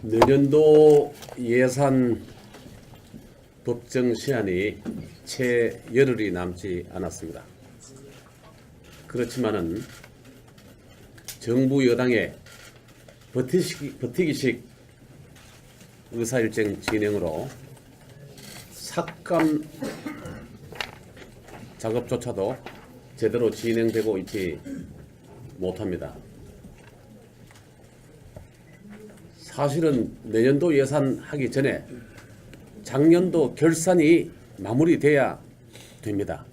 내년도 예산 법정 시한이 채 열흘이 남지 않았습니다. 그렇지만은 정부 여당의 버티기식 의사일정 진행으로 삭감 작업조차도 제대로 진행되고 있지 못합니다. 사실은 내년도 예산 하기 전에 작년도 결산이 마무리돼야 됩니다.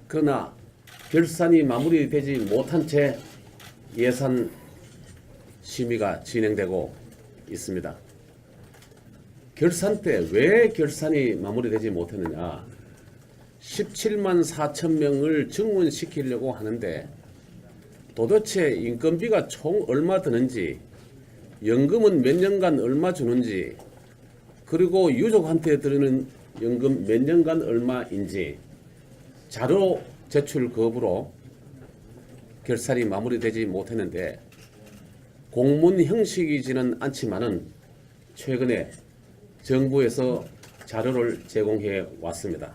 그러나 결산이 마무리되지 못한 채 예산 심의가 진행되고 있습니다. 결산 때 왜 결산이 마무리되지 못했느냐? 17만 4천 명을 증원시키려고 하는데 도대체 인건비가 총 얼마 드는지, 연금은 몇 년간 얼마 주는지, 그리고 유족한테 드리는 연금 몇 년간 얼마인지 자료 제출 거부로 결산이 마무리되지 못했는데, 공문 형식이지는 않지만은 최근에 정부에서 자료를 제공해 왔습니다.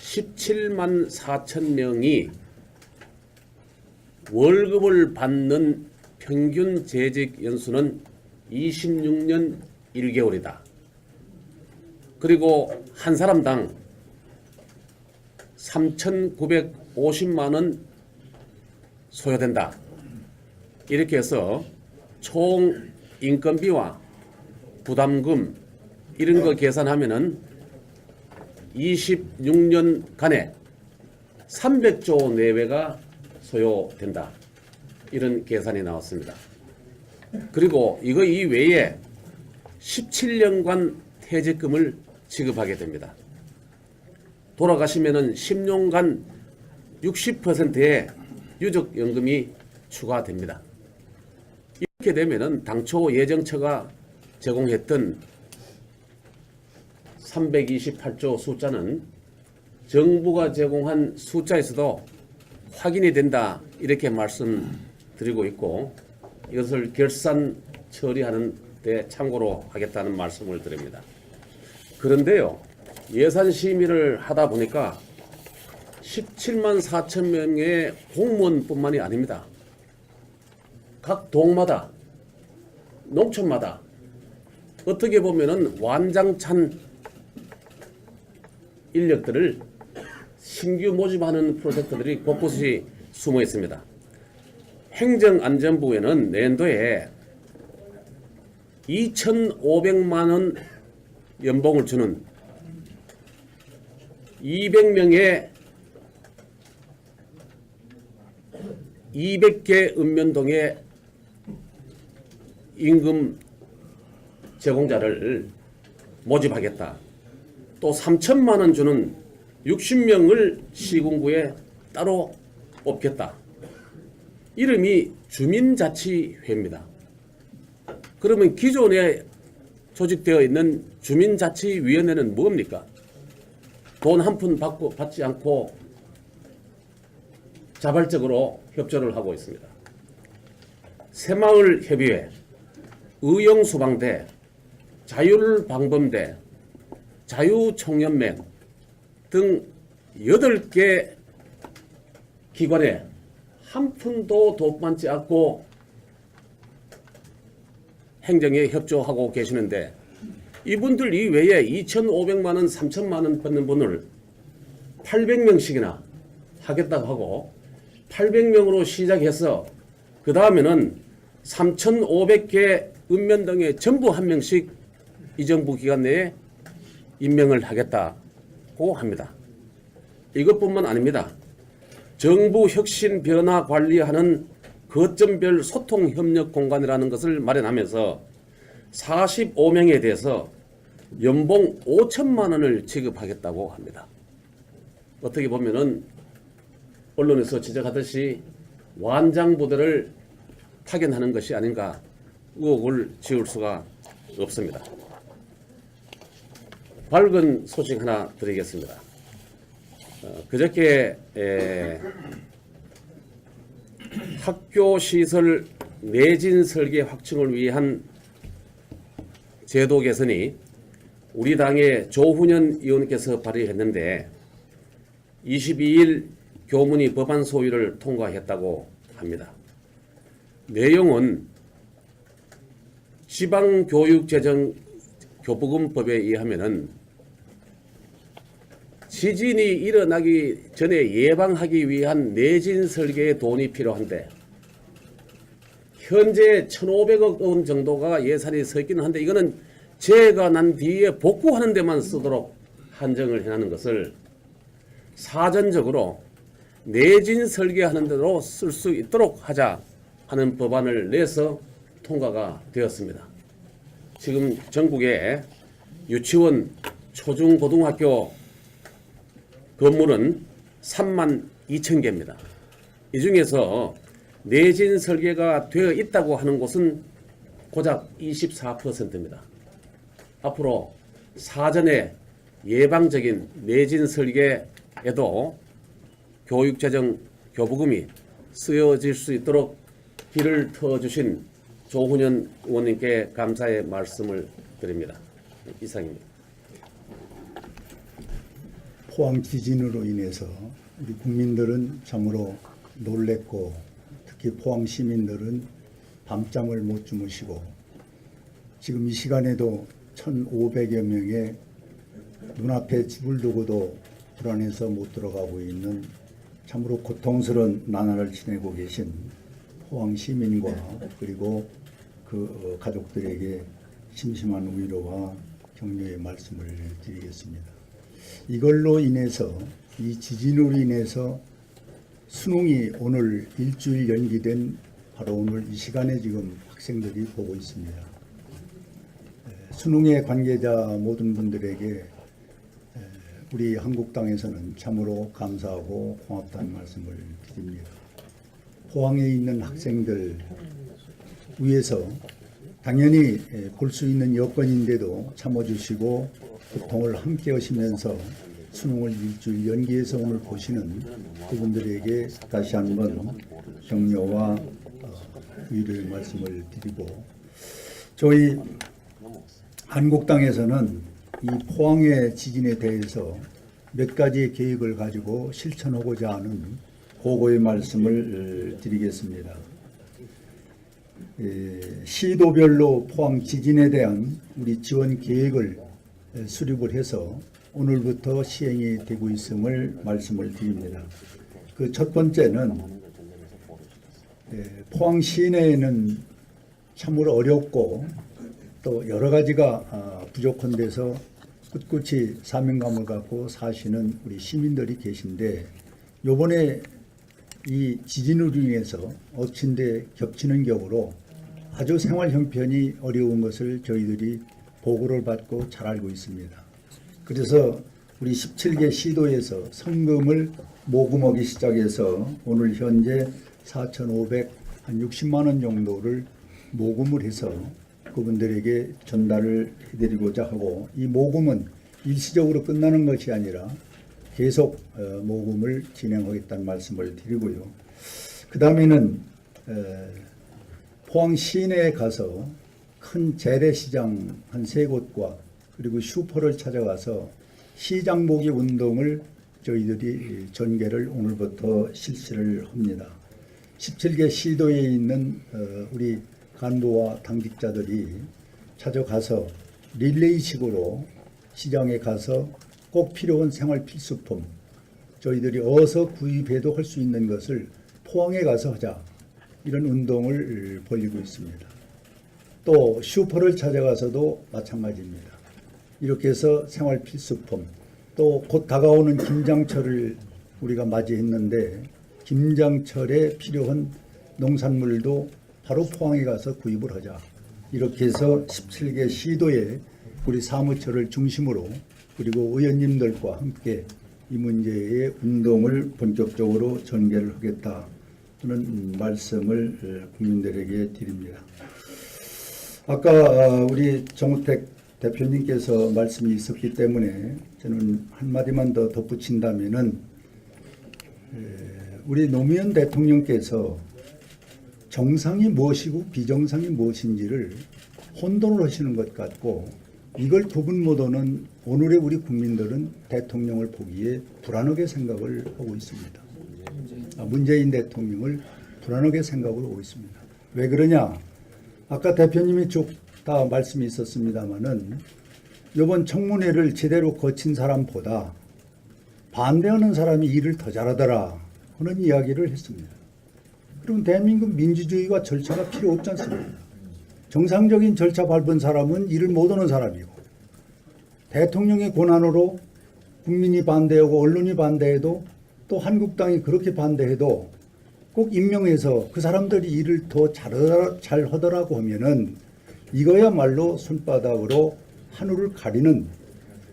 17만 4천 명이 월급을 받는 평균 재직 연수는 26년 1개월이다. 그리고 한 사람당 3,950만 원 소요된다. 이렇게 해서 총 인건비와 부담금 이런 거 계산하면은 26년간에 300조 내외가 소요된다. 이런 계산이 나왔습니다. 그리고 이거 이외에 17년간 퇴직금을 지급하게 됩니다. 돌아가시면은 10년간 60%의 유족연금이 추가됩니다. 이렇게 되면은 당초 예정처가 제공했던 328조 숫자는 정부가 제공한 숫자에서도 확인이 된다, 이렇게 말씀드리고 있고, 이것을 결산 처리하는 데 참고로 하겠다는 말씀을 드립니다. 그런데요, 예산 심의를 하다 보니까 17만 4천 명의 공무원뿐만이 아닙니다. 각 동마다, 농촌마다 어떻게 보면은 완장찬 인력들을 신규 모집하는 프로젝트들이 곳곳이 숨어 있습니다. 행정안전부에는 내년도에 2,500만 원 연봉을 주는 200명의 200개 읍면동의 임금 제공자를 모집하겠다. 또 3천만 원 주는 60명을 시군구에 따로 뽑겠다. 이름이 주민자치회입니다. 그러면 기존에 조직되어 있는 주민자치위원회는 뭡니까? 돈 한 푼 받지 않고 자발적으로 협조를 하고 있습니다. 새마을협의회, 의용소방대, 자율방범대, 자유총연맹 등 8개 기관에 한 푼도 돈 받지 않고 행정에 협조하고 계시는데, 이분들 이외에 2,500만 원, 3천만 원 받는 분을 800명씩이나 하겠다고 하고, 800명으로 시작해서 그 다음에는 3,500개 읍면동에 전부 한 명씩 이 정부 기간 내에 임명을 하겠다고 합니다. 이것뿐만 아닙니다. 정부 혁신 변화 관리하는 거점별 소통 협력 공간이라는 것을 마련하면서 45명에 대해서 연봉 5천만 원을 지급하겠다고 합니다. 어떻게 보면은 언론에서 지적하듯이 완장부대를 파견하는 것이 아닌가 의혹을 지울 수가 없습니다. 밝은 소식 하나 드리겠습니다. 그저께 학교 시설 내진 설계 확충을 위한 제도 개선이 우리 당의 조훈현 의원께서 발의했는데 22일 교문위 법안 소위를 통과했다고 합니다. 내용은 지방교육재정교부금법에 의하면은 지진이 일어나기 전에 예방하기 위한 내진 설계에 돈이 필요한데 현재 1,500억 원 정도가 예산이 서 있기는 한데 이거는 재해가 난 뒤에 복구하는 데만 쓰도록 한정을 해놓은 것을 사전적으로 내진 설계하는 대로 쓸 수 있도록 하자 하는 법안을 내서 통과가 되었습니다. 지금 전국에 유치원, 초중고등학교 건물은 32,000개입니다. 이 중에서 내진 설계가 되어 있다고 하는 곳은 고작 24%입니다. 앞으로 사전에 예방적인 내진 설계에도 교육재정 교부금이 쓰여질 수 있도록 길을 터주신 조훈현 의원님께 감사의 말씀을 드립니다. 이상입니다. 포항 지진으로 인해서 우리 국민들은 참으로 놀랬고 특히 포항 시민들은 밤잠을 못 주무시고 지금 이 시간에도 1,500여 명의 눈앞에 집을 두고도 불안해서 못 들어가고 있는 참으로 고통스러운 나날을 지내고 계신 포항 시민과 그리고 그 가족들에게 심심한 위로와 격려의 말씀을 드리겠습니다. 이걸로 인해서 이 지진으로 인해서 수능이 오늘 일주일 연기된 바로 오늘 이 시간에 지금 학생들이 보고 있습니다. 수능의 관계자 모든 분들에게 우리 한국당에서는 참으로 감사하고 고맙다는 말씀을 드립니다. 포항에 있는 학생들 위해서 당연히 볼 수 있는 여건인데도 참아주시고 고통을 함께 하시면서 수능을 일주일 연기해서 오늘 보시는 그분들에게 다시 한번 격려와 위로의 말씀을 드리고 저희 한국당에서는 이 포항의 지진에 대해서 몇 가지의 계획을 가지고 실천하고자 하는 고거의 말씀을 드리겠습니다. 시도별로 포항 지진에 대한 우리 지원 계획을 수립을 해서 오늘부터 시행이 되고 있음을 말씀을 드립니다. 그 첫 번째는 포항 시내에는 참으로 어렵고 또 여러 가지가 부족한 데서 꿋꿋이 사명감을 갖고 사시는 우리 시민들이 계신데 요번에 이 지진으로 인해서 엎친 데 겹치는 격으로 아주 생활 형편이 어려운 것을 저희들이 보고를 받고 잘 알고 있습니다. 그래서 우리 17개 시도에서 성금을 모금하기 시작해서 오늘 현재 4,560만 원 정도를 모금을 해서 그분들에게 전달을 해드리고자 하고 이 모금은 일시적으로 끝나는 것이 아니라 계속 모금을 진행하겠다는 말씀을 드리고요. 그 다음에는 포항 시내에 가서 큰 재래시장 한 3곳과 그리고 슈퍼를 찾아가서 시장 보기 운동을 저희들이 전개를 오늘부터 실시를 합니다. 17개 시도에 있는 우리 간부와 당직자들이 찾아가서 릴레이식으로 시장에 가서 꼭 필요한 생활 필수품 저희들이 어서 구입해도 할 수 있는 것을 포항에 가서 하자 이런 운동을 벌이고 있습니다. 또 슈퍼를 찾아가서도 마찬가지입니다. 이렇게 해서 생활 필수품 또 곧 다가오는 김장철을 우리가 맞이했는데 김장철에 필요한 농산물도 바로 포항에 가서 구입을 하자. 이렇게 해서 17개 시도에 우리 사무처를 중심으로 그리고 의원님들과 함께 이 문제의 운동을 본격적으로 전개를 하겠다 하는 말씀을 국민들에게 드립니다. 아까 우리 정우택 대표님께서 말씀이 있었기 때문에 저는 한마디만 더 덧붙인다면은 우리 노무현 대통령께서 정상이 무엇이고 비정상이 무엇인지를 혼돈을 하시는 것 같고 이걸 구분 못하는 오늘의 우리 국민들은 대통령을 보기에 불안하게 생각을 하고 있습니다. 문재인 대통령을 불안하게 생각을 하고 있습니다. 왜 그러냐? 아까 대표님이 쭉 다 말씀이 있었습니다마는 이번 청문회를 제대로 거친 사람보다 반대하는 사람이 일을 더 잘하더라 하는 이야기를 했습니다. 그럼 대한민국 민주주의와 절차가 필요 없지 않습니까? 정상적인 절차 밟은 사람은 일을 못하는 사람이고 대통령의 권한으로 국민이 반대하고 언론이 반대해도 또 한국당이 그렇게 반대해도 꼭 임명해서 그 사람들이 일을 더 잘하더라고 하면은 이거야말로 손바닥으로 하늘을 가리는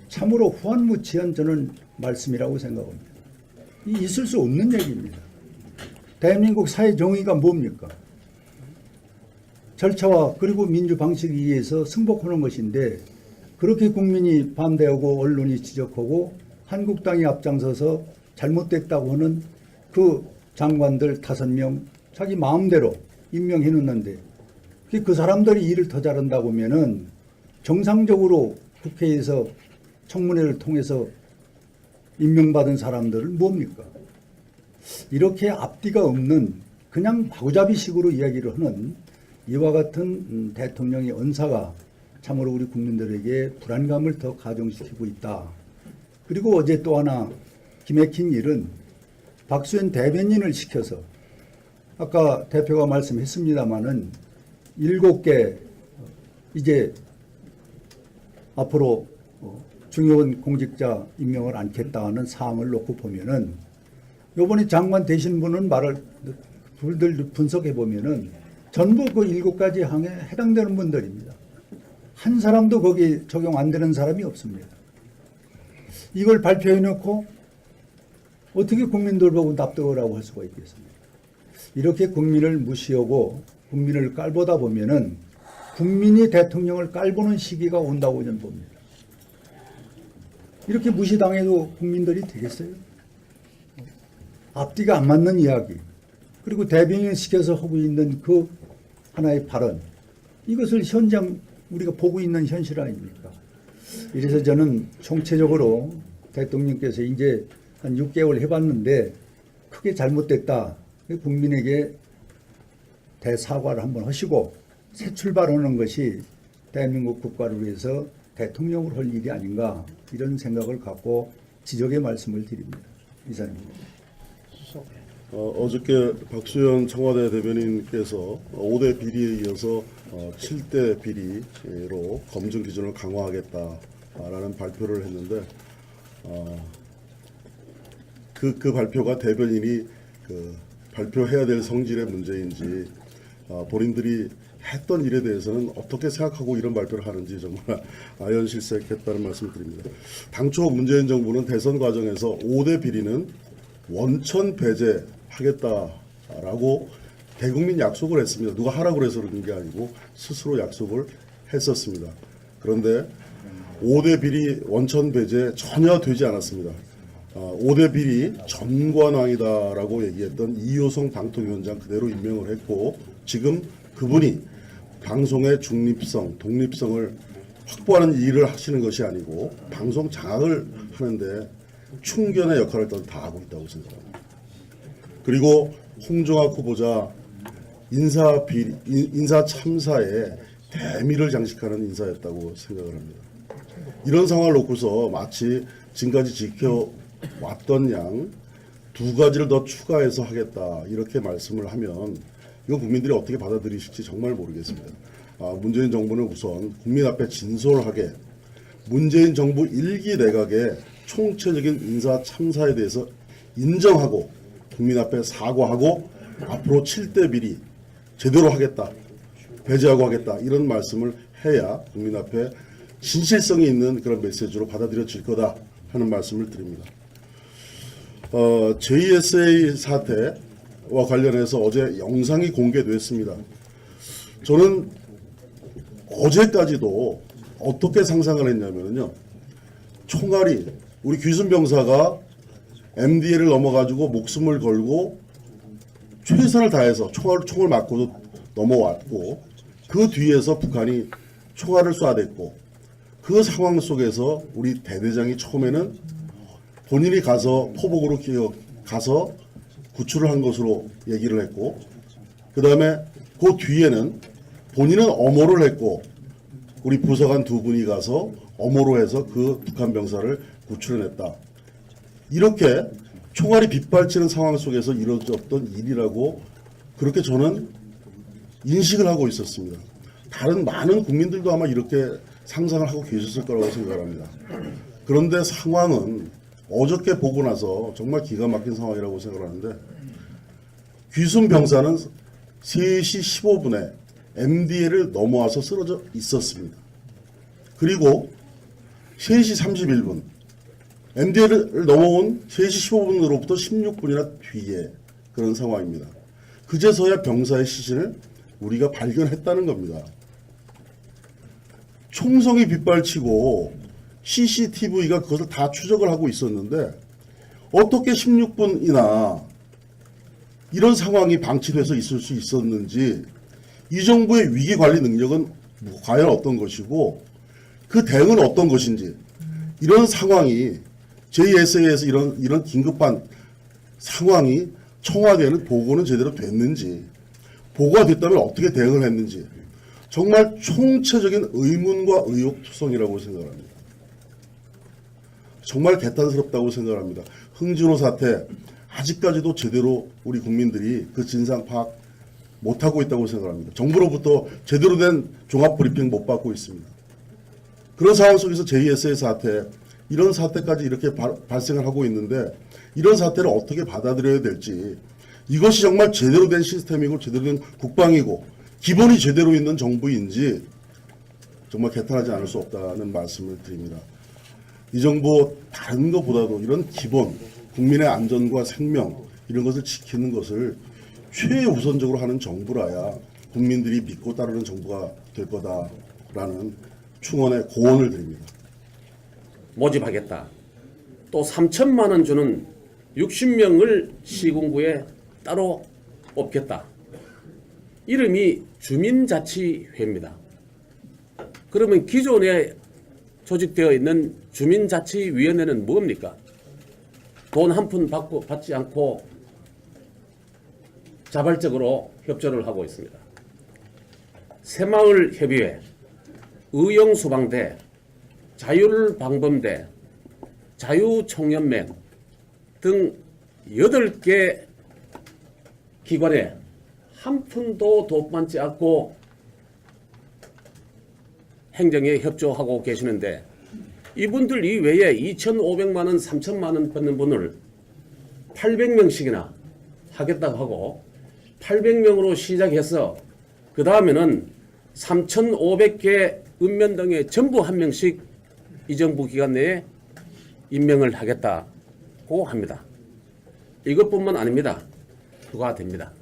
참으로 후한무치한 저는 말씀이라고 생각합니다. 있을 수 없는 얘기입니다. 대한민국 사회 정의가 뭡니까? 절차와 그리고 민주 방식에 의해서 승복하는 것인데 그렇게 국민이 반대하고 언론이 지적하고 한국당이 앞장서서 잘못됐다고 하는 그 장관들 5명 자기 마음대로 임명해 놓는데 그 사람들이 일을 더 잘한다고 하면은 정상적으로 국회에서 청문회를 통해서 임명받은 사람들은 뭡니까? 이렇게 앞뒤가 없는 그냥 마구잡이식으로 이야기를 하는 이와 같은 대통령의 언사가 참으로 우리 국민들에게 불안감을 더 가중시키고 있다. 그리고 어제 또 하나 기맥힌 일은 박수현 대변인을 시켜서 아까 대표가 말씀했습니다마는 7개 이제 앞으로 중요한 공직자 임명을 않겠다는 사항을 놓고 보면은 요번에 장관 되신 분은 말을 둘들 분석해 보면은 전부 그 7가지 항에 해당되는 분들입니다. 한 사람도 거기 적용 안 되는 사람이 없습니다. 이걸 발표해 놓고 어떻게 국민들 보고 납득을 하고 할 수가 있겠습니까? 이렇게 국민을 무시하고 국민을 깔보다 보면은 국민이 대통령을 깔보는 시기가 온다고 저는 봅니다. 이렇게 무시당해도 국민들이 되겠어요? 앞뒤가 안 맞는 이야기, 그리고 대변인 시켜서 하고 있는 그 하나의 발언, 이것을 현장 우리가 보고 있는 현실 아닙니까? 이래서 저는 총체적으로 대통령께서 이제 한 6개월 해봤는데 크게 잘못됐다. 국민에게 대사과를 한번 하시고 새 출발하는 것이 대한민국 국가를 위해서 대통령으로 할 일이 아닌가 이런 생각을 갖고 지적의 말씀을 드립니다. 이사님입니다. 어저께 박수현 청와대 대변인께서 5대 비리에 이어서 7대 비리로 검증 기준을 강화하겠다라는 발표를 했는데 그 발표가 대변인이 발표해야 될 성질의 문제인지 본인들이 했던 일에 대해서는 어떻게 생각하고 이런 발표를 하는지 정말 아연실색했다는 말씀을 드립니다. 당초 문재인 정부는 대선 과정에서 5대 비리는 원천 배제하겠다라고 대국민 약속을 했습니다. 누가 하라고 해서 그런 게 아니고 스스로 약속을 했었습니다. 그런데 5대 비리 원천 배제 전혀 되지 않았습니다. 5대 비리 전관왕이다라고 얘기했던 이효성 방통위원장 그대로 임명을 했고 지금 그분이 방송의 중립성, 독립성을 확보하는 일을 하시는 것이 아니고 방송 장악을 하는데 충견의 역할을 다 하고 있다고 생각합니다. 그리고 홍종학 후보자 인사 참사에 대미를 장식하는 인사였다고 생각을 합니다. 이런 상황을 놓고서 마치 지금까지 지켜왔던 양 2가지를 더 추가해서 하겠다 이렇게 말씀을 하면 이건 국민들이 어떻게 받아들이실지 정말 모르겠습니다. 문재인 정부는 우선 국민 앞에 진솔하게 문재인 정부 1기 내각의 총체적인 인사 참사에 대해서 인정하고 국민 앞에 사과하고 앞으로 7대 비리 제대로 하겠다, 배제하고 하겠다 이런 말씀을 해야 국민 앞에 진실성이 있는 그런 메시지로 받아들여질 거다 하는 말씀을 드립니다. JSA 사태와 관련해서 어제 영상이 공개됐습니다. 저는 어제까지도 어떻게 상상을 했냐면요. 총알이 우리 귀순 병사가 MDL을 넘어가지고 목숨을 걸고 최선을 다해서 총을 맞고도 넘어왔고 그 뒤에서 북한이 총알을 쏴댔고 그 상황 속에서 우리 대대장이 처음에는 본인이 가서 포복으로 가서 구출을 한 것으로 얘기를 했고 그 다음에 그 뒤에는 본인은 엄호를 했고 우리 부사관 두 분이 가서 엄호로 해서 그 북한 병사를 구출해냈다. 이렇게 총알이 빗발치는 상황 속에서 이루어졌던 일이라고 그렇게 저는 인식을 하고 있었습니다. 다른 많은 국민들도 아마 이렇게 상상을 하고 계셨을 거라고 생각합니다. 그런데 상황은 어저께 보고 나서 정말 기가 막힌 상황이라고 생각하는데 귀순 병사는 3시 15분에 MDL을 넘어와서 쓰러져 있었습니다. 그리고 3시 31분 MDL을 넘어온 3시 15분으로부터 16분이나 뒤에 그런 상황입니다. 그제서야 병사의 시신을 우리가 발견했다는 겁니다. 총성이 빗발치고 CCTV가 그것을 다 추적을 하고 있었는데 어떻게 16분이나 이런 상황이 방치돼서 있을 수 있었는지 이 정부의 위기관리 능력은 과연 어떤 것이고 그 대응은 어떤 것인지 이런 상황이 JSA에서 이런 긴급한 상황이 청와대에는 보고는 제대로 됐는지 보고가 됐다면 어떻게 대응을 했는지 정말 총체적인 의문과 의혹투성이라고 생각합니다. 정말 개탄스럽다고 생각합니다. 흥진호 사태 아직까지도 제대로 우리 국민들이 그 진상 파악 못하고 있다고 생각합니다. 정부로부터 제대로 된 종합브리핑 못 받고 있습니다. 그런 상황 속에서 JSA 사태 이런 사태까지 이렇게 발생을 하고 있는데 이런 사태를 어떻게 받아들여야 될지 이것이 정말 제대로 된 시스템이고 제대로 된 국방이고 기본이 제대로 있는 정부인지 정말 개탄하지 않을 수 없다는 말씀을 드립니다. 이 정부 다른 것보다도 이런 기본 국민의 안전과 생명 이런 것을 지키는 것을 최우선적으로 하는 정부라야 국민들이 믿고 따르는 정부가 될 거다라는 충원의 고언을 드립니다. 모집하겠다. 또 3천만 원 주는 60명을 시군구에 따로 뽑겠다. 이름이 주민자치회입니다. 그러면 기존에 조직되어 있는 주민자치위원회는 뭡니까? 돈 한 푼 받지 않고 자발적으로 협조를 하고 있습니다. 새마을협의회, 의용소방대, 자율방범대, 자유총연맹 등 8개 기관에 한 푼도 돈 받지 않고 행정에 협조하고 계시는데 이분들 이외에 2,500만 원, 3천만 원 받는 분을 800명씩이나 하겠다고 하고 800명으로 시작해서 그 다음에는 3,500개 읍면동에 전부 한 명씩 이 정부 기간 내에 임명을 하겠다고 합니다. 이것뿐만 아닙니다. 그가 됩니다.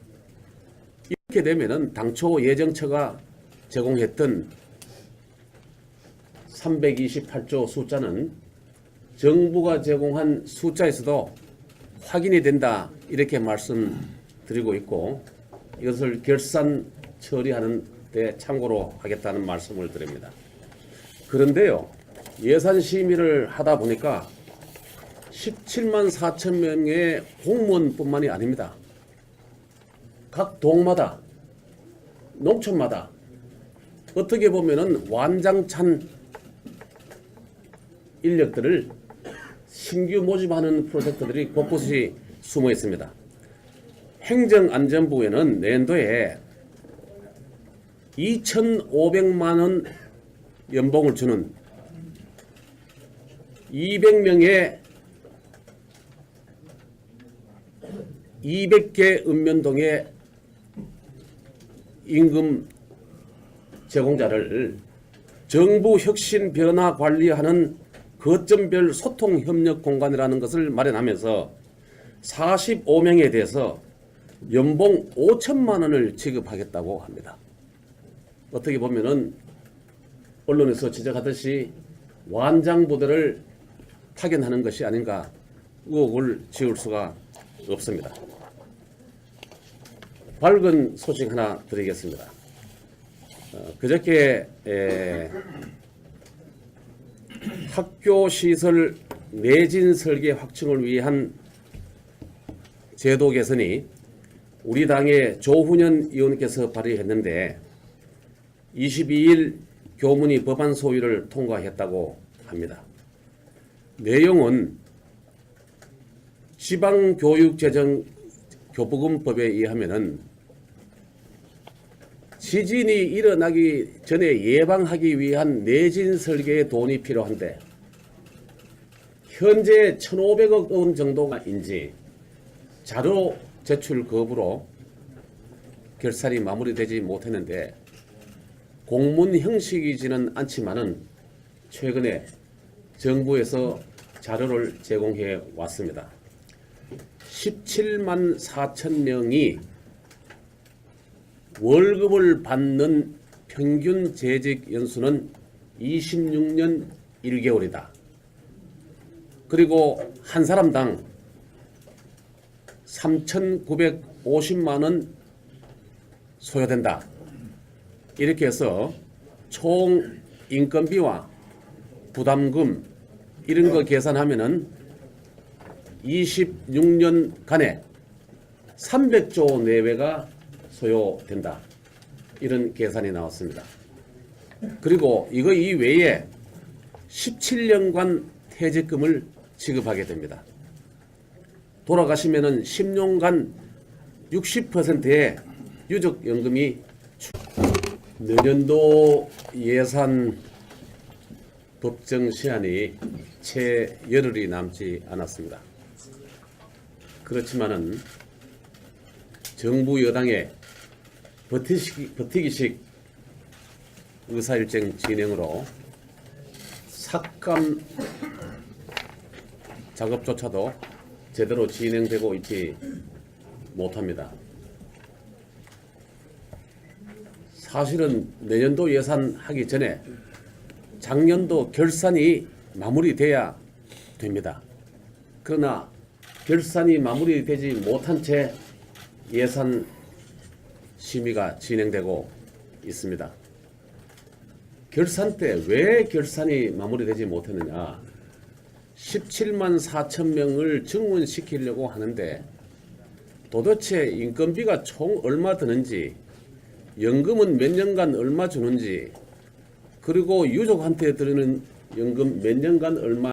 이렇게 되면은 당초 예정처가 제공했던 328조 숫자는 정부가 제공한 숫자에서도 확인이 된다 이렇게 말씀드리고 있고 이것을 결산 처리하는 데 참고로 하겠다는 말씀을 드립니다. 그런데요, 예산 심의를 하다 보니까 17만 4천 명의 공무원뿐만이 아닙니다. 각 동마다 농촌마다 어떻게 보면은 완장찬 인력들을 신규 모집하는 프로젝트들이 곳곳이 숨어 있습니다. 행정안전부에는 내년도에 2,500만 원 연봉을 주는 200명의 200개 읍면동의 임금 제공자를 정부 혁신 변화 관리하는 거점별 소통 협력 공간이라는 것을 마련하면서 45명에 대해서 연봉 5천만 원을 지급하겠다고 합니다. 어떻게 보면은 언론에서 지적하듯이 완장부대를 파견하는 것이 아닌가 의혹을 지울 수가 없습니다. 밝은 소식 하나 드리겠습니다. 그저께 학교 시설 내진 설계 확충을 위한 제도 개선이 우리 당의 조훈현 의원께서 발의했는데 22일 교문위 법안 소위를 통과했다고 합니다. 내용은 지방교육재정교부금법에 의하면은 지진이 일어나기 전에 예방하기 위한 내진 설계에 돈이 필요한데 현재 1,500억 원 정도가 인지 자료 제출 거부로 결산이 마무리되지 못했는데 공문 형식이지는 않지만은 최근에 정부에서 자료를 제공해 왔습니다. 17만 4천 명이 월급을 받는 평균 재직 연수는 26년 1개월이다. 그리고 한 사람당 3,950만 원 소요된다. 이렇게 해서 총 인건비와 부담금 이런 거 계산하면은 26년간에 300조 내외가 소요된다. 이런 계산이 나왔습니다. 그리고 이거 이외에 17년간 퇴직금을 지급하게 됩니다. 돌아가시면은 10년간 60%의 유족연금이 내년도 예산 법정 시한이 채 열흘이 남지 않았습니다. 그렇지만은 정부 여당의 버티기식 의사일정 진행으로 삭감 작업조차도 제대로 진행되고 있지 못합니다. 사실은 내년도 예산 하기 전에 작년도 결산이 마무리돼야 됩니다. 그러나 결산이 마무리되지 못한 채 예산 심의가 진행되고 있습니다. 결산 때 왜 결산이 마무리되지 못했느냐? 17만 4천 명을 증원시키려고 하는데 도대체 인건비가 총 얼마 드는지, 연금은 몇 년간 얼마 주는지, 그리고 유족한테 드리는 연금 몇 년간 얼마